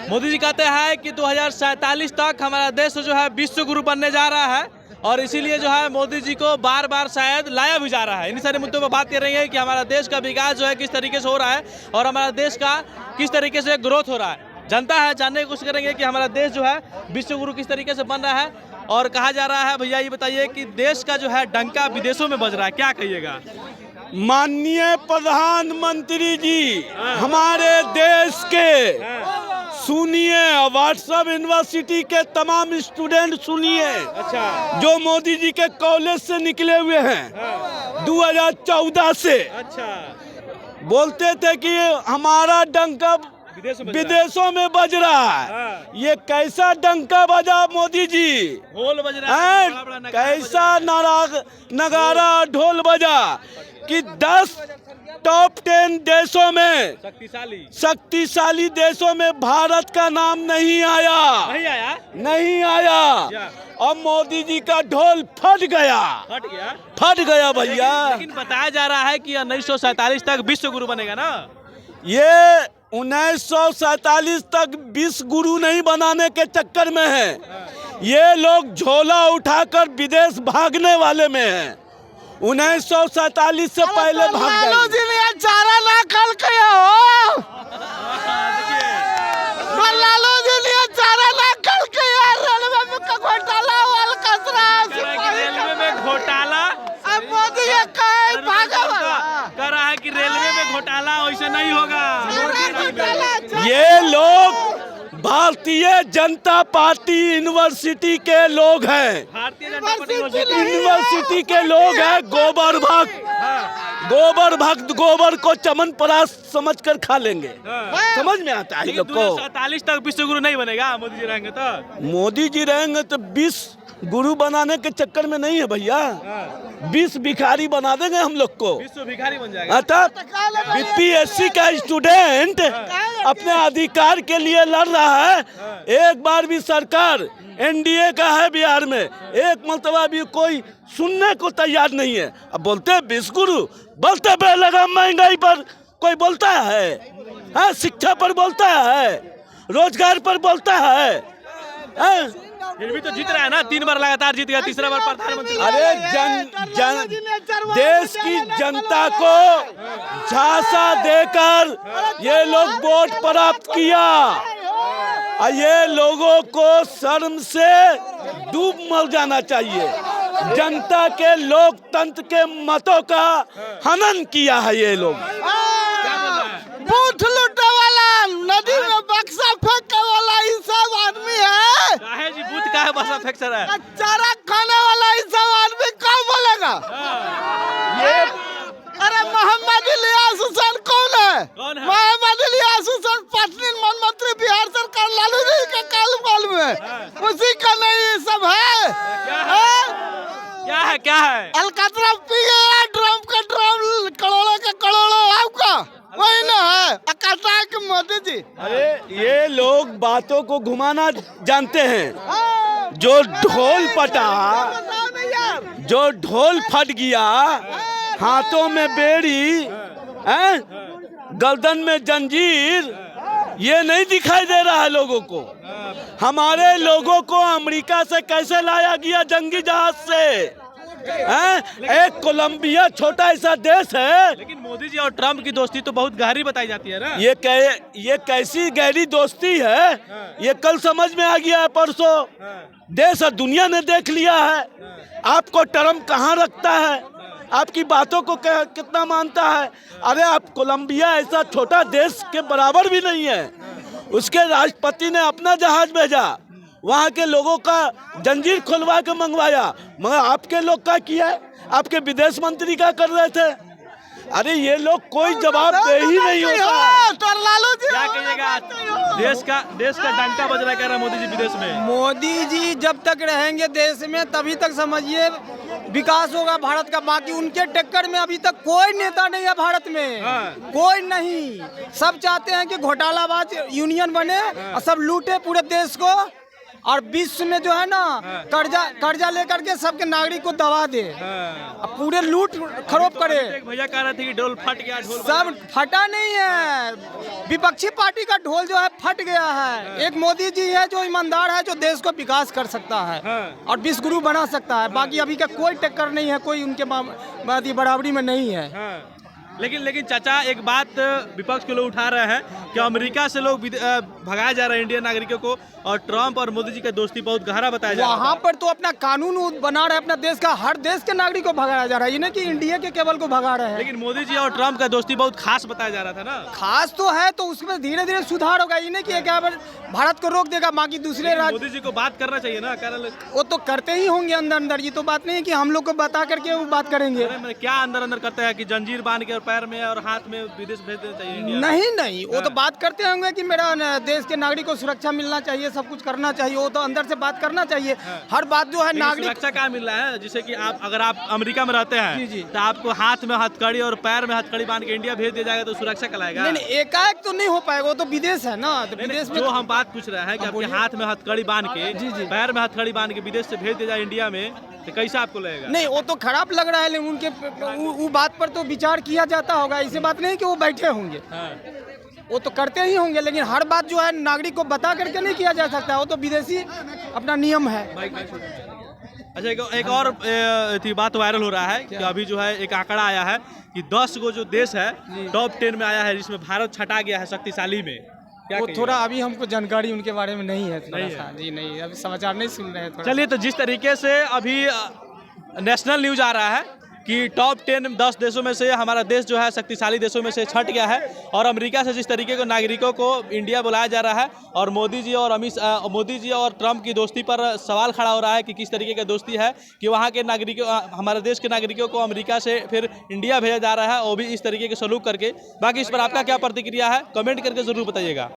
मोदी जी कहते हैं कि 2047 तक हमारा देश जो है विश्व गुरु बनने जा रहा है और इसीलिए जो है मोदी जी को बार बार शायद लाया भी जा रहा है। इन्हीं सारे मुद्दों पर बात कर रही है कि हमारा देश का विकास जो है किस तरीके से हो रहा है और हमारा देश का किस तरीके से ग्रोथ हो रहा है। जनता है जानने की कोशिश करेंगे कि हमारा देश जो है विश्व गुरु किस तरीके से बन रहा है। और कहा जा रहा है, भैया ये बताइए कि देश का जो है डंका विदेशों में बज रहा है, क्या कहिएगा? माननीय प्रधानमंत्री जी हमारे देश के सुनिए, व्हाट्सएप यूनिवर्सिटी के तमाम स्टूडेंट सुनिए। अच्छा। जो मोदी जी के कॉलेज से निकले हुए हैं 2014 से। अच्छा। बोलते थे कि हमारा डंका विदेशों में बज रहा है। ये कैसा डंका बजा मोदी जी, ढोल बज रहा है, कैसा नगारा ढोल बजा कि 10 टॉप 10 देशों में शक्तिशाली देशों में भारत का नाम नहीं आया। नहीं आया। और मोदी जी का ढोल फट गया भैया। लेकिन बताया जा रहा है कि 1947 तक विश्व गुरु बनेगा ना। ये 1947 तक विश्व गुरु नहीं बनाने के चक्कर में है। ये लोग झोला उठाकर विदेश भागने वाले में हैं। 1947 से पहले भाग गए। चारा ना कल किया हो। लालू जी ने चारा ना कल किया। रेलवे में घोटाला वाल कसरा। रेलवे में घोटाला। अब मोदी ये कहीं भागा कर रहा है कि रेलवे में घोटाला वैसे नहीं होगा। ये लोग भारतीय जनता पार्टी यूनिवर्सिटी के लोग हैं। भारतीय जनता पार्टी यूनिवर्सिटी के लोग हैं। गोबर भक्त गोबर को चमन परास समझकर खा लेंगे। समझ में आता है लोग को। 2047 तक विश्व गुरु नहीं बनेगा मोदी जी रहेंगे तो। मोदी जी रहेंगे तो 20 गुरु बनाने के चक्कर में नहीं है भैया। 20 भिखारी बना देंगे हम लोग को। विश्व भिखारी बन जाएगा। अर्थात बीपीएससी का स्टूडेंट अपने अधिकार के लिए लड़ रहा है। एक बार भी सरकार एनडीए का है बिहार में, एक मर्तबा भी कोई सुनने को तैयार नहीं है। अब बोलते हैं विश्व गुरु, बोलते बेलगाम महंगाई पर कोई बोलता है? हाँ, शिक्षा पर बोलता है, रोजगार पर बोलता है। फिर भी तो जीत रहा है ना, 3 बार लगातार जीत गया, तीसरा बार प्रधानमंत्री। अरे देश की जनता को झांसा देकर ये लोग वोट प्राप्त किया। ये लोगों को शर्म से डूब मर जाना चाहिए। जनता के लोकतंत्र के मतों का हनन किया है ये लोग। बूथ लूटने वाला, नदी में बक्सा फेंकने वाला ये सब आदमी है। काहे जी बूथ का है बक्सा फेंक रहा है? चारा खाने वाला ये सब आदमी कौन बोलेगा? ये अरे मोहम्मद इलियास हुसैन कौन है? मोहम्मद इलियास हुसैन पत्नी मंत्री बिहार सरकार लालू जी के काल में उसी का नहीं सब है। क्या है? अलकतरा पिए ड्रम का ड्रम, करोड़ों का करोड़ों आपका वही ना है। अकाटा के मोदी जी। अरे ये लोग बातों को घुमाना जानते हैं। जो ढोल पटा, जो ढोल फट गया, हाथों में बेड़ी, गर्दन में जंजीर, ये नहीं दिखाई दे रहा है लोगों को। हमारे लोगों को अमेरिका से कैसे लाया गया जंगी जहाज से? एक कोलंबिया छोटा ऐसा देश है। लेकिन मोदी जी और ट्रम्प की दोस्ती तो बहुत गहरी बताई जाती है ना। ये कैसी गहरी दोस्ती है, ये कल समझ में आ गया है, परसों देश और दुनिया ने देख लिया है। आपको ट्रम्प कहाँ रखता है, आपकी बातों को कितना मानता है। अरे आप कोलंबिया ऐसा छोटा देश के बराबर भी नहीं है। उसके राष्ट्रपति ने अपना जहाज भेजा, वहाँ के लोगों का जंजीर खुलवा के मंगवाया, मगर आपके लोग क्या किया? आपके विदेश मंत्री क्या कर रहे थे? अरे ये लोग कोई जवाब दे ही नहीं होता। तो लालू जी क्या कहिएगा? देश का डंका बज रहा, कह रहा मोदी जी विदेश में। मोदी जी जब तक रहेंगे देश में तभी तक समझिए विकास होगा भारत का। बाकी उनके टक्कर में अभी तक कोई नेता नहीं है भारत में। कोई नहीं। सब चाहते हैं कि घोटालाबाज यूनियन बने और सब लूटे पूरे देश को और विश्व में जो है ना कर्जा लेकर के सबके नागरिक को दबा दे, अब पूरे लूट खरोब करे। एक भैया कह रहे थे कि ढोल फट गया, ढोल सब फटा नहीं है, विपक्षी पार्टी का ढोल जो है फट गया है। एक मोदी जी है जो ईमानदार है, जो देश को विकास कर सकता है और विश्व गुरु बना सकता है। बाकी अभी का कोई टक्कर नहीं है, कोई उनके बराबरी में नहीं है। लेकिन चाचा एक बात विपक्ष के लोग उठा रहे हैं कि अमेरिका से लोग भगाया जा रहे हैं इंडियन नागरिकों को, और ट्रम्प और मोदी जी का दोस्ती बहुत गहरा बताया जा रहा है। वहाँ पर तो अपना कानून बना रहे, अपना देश का हर देश के नागरिक को भगाया जा रहा है, ये नहीं कि इंडिया के केवल को भगा रहे हैं। लेकिन मोदी जी और ट्रम्प का दोस्ती बहुत खास बताया जा रहा था ना। खास तो है, तो उसमें धीरे धीरे सुधार होगा। ये नहीं कि क्या भारत को रोक देगा, बाकी दूसरे राज्य। मोदी जी को बात करना चाहिए ना, वो तो करते ही होंगे अंदर अंदर। ये तो बात नहीं है कि हम लोग को बता करके वो बात करेंगे। क्या अंदर अंदर करते हैं कि जंजीर बांध के और पैर में और हाथ में विदेश भेज देना चाहिए इंडिया? नहीं, वो तो बात करते होंगे कि मेरा देश के नागरिक को सुरक्षा मिलना चाहिए, सब कुछ करना चाहिए। वो तो अंदर से बात करना चाहिए। हर बात जो है नागरिक सुरक्षा क्या मिल रहा है? जैसे कि अगर आप अमेरिका में रहते हैं तो आपको हाथ में हथकड़ी और पैर में हथकड़ी बांध के इंडिया भेज दिया जाएगा तो सुरक्षा कहलाएगा? नहीं, एकाएक तो नहीं हो पाएगा, वो तो विदेश है ना। तो विदेश में जो हम बात पूछ रहे हैं कि आपके हाथ में हथकड़ी बांध के, पैर में हथकड़ी बांध के विदेश से भेज दिया जाए इंडिया में, तो कैसा आपको लगेगा? नहीं, वो तो खराब लग रहा है, लेकिन उनके वो बात पर तो विचार किया जाता होगा। ऐसी बात नहीं कि वो बैठे होंगे, वो तो करते ही होंगे। लेकिन हर बात जो है नागरिक को बता करके नहीं किया जा सकता, वो तो विदेशी अपना नियम है। अच्छा, एक और बात वायरल हो रहा है कि अभी जो है एक आंकड़ा आया है कि 10 गो जो देश है टॉप 10 में आया है, जिसमें भारत छटा गया है शक्तिशाली में। वो थोड़ा अभी हमको जानकारी उनके बारे में नहीं है, जी नहीं, अभी समाचार नहीं सुन रहे हैं। चलिए, तो जिस तरीके से अभी नेशनल न्यूज आ रहा है कि टॉप 10 देशों में से हमारा देश जो है शक्तिशाली देशों में से छट गया है, और अमेरिका से जिस तरीके को नागरिकों को इंडिया बुलाया जा रहा है, और मोदी जी और ट्रम्प की दोस्ती पर सवाल खड़ा हो रहा है कि किस तरीके की दोस्ती है कि वहाँ के नागरिकों, हमारे देश के नागरिकों को अमेरिका से फिर इंडिया भेजा जा रहा है, वो भी इस तरीके के सलूक करके। बाकी इस पर आपका क्या प्रतिक्रिया है, कमेंट करके ज़रूर बताइएगा।